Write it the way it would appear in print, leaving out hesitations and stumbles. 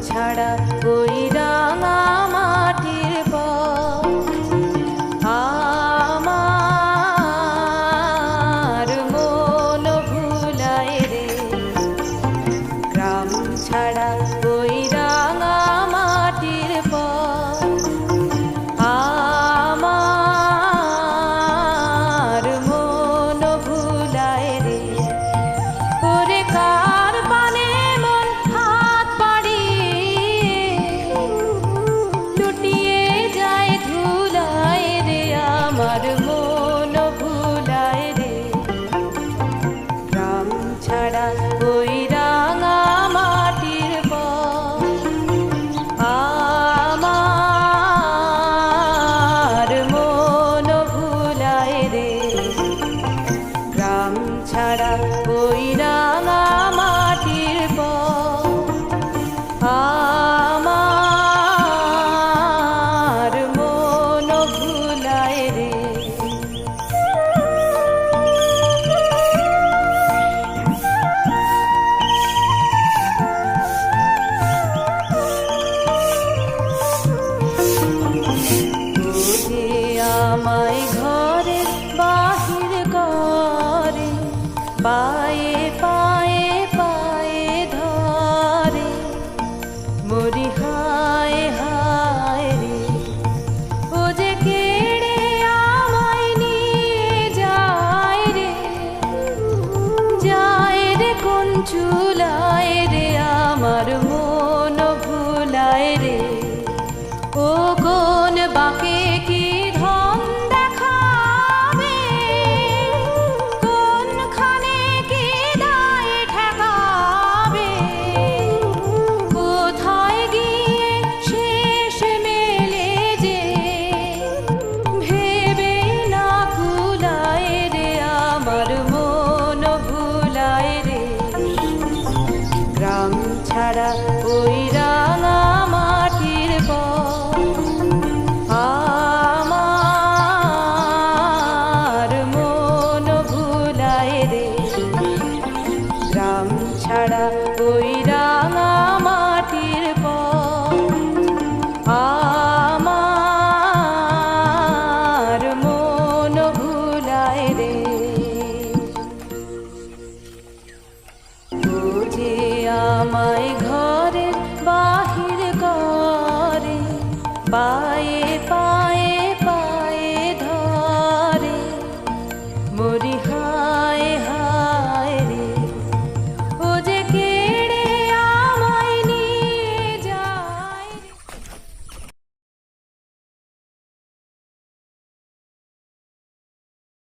ছাড়া ওই রাঙা মাটির পথ আমার মন ভুলায় রে। গ্রাম ছাড়া ওই রাঙা মাটির পথ আমার মন ভুলায় রে। ওরে কার পানে মন হাত বাড়িয়ে লুটিয়ে যায় ধুলায় রে। আমার মন ভুলায় রে। গ্রাম ছাড়া ওই রাঙা মাটির পথ আমার মন ভুলায় রে। গ্রাম ছাড়া ওই রাঙা মাটির পথ আমার মন ভুলায় রে। আমায় ঘরের বাহির করে পায়ে পায়ে পায়ে ধরে মরি হায় হায় রে। ও যে কেড়ে আমায় নিয়ে যায় রে, যায় রে কোন চুলায় রে। আমার মন ভুলায় রে। ও কোন বাঁকে কি ধন দেখাবে, কোনখানে কি দায় ঠেকাবে, কোথায় গিয়ে শেষ মেলে যে ভেবে না কুলায় রে। আমার মন ভুলায় রে। গ্রাম ছাড়া ওই রাঙা মাটির পথ আমার মন ভুলায় রে। গ্রাম ছাড়া ওই রাঙা মাটির পথ আমার মন ভুলায় রে। ও যে আমায় ঘরের বাহির করে পায়ে পায়ে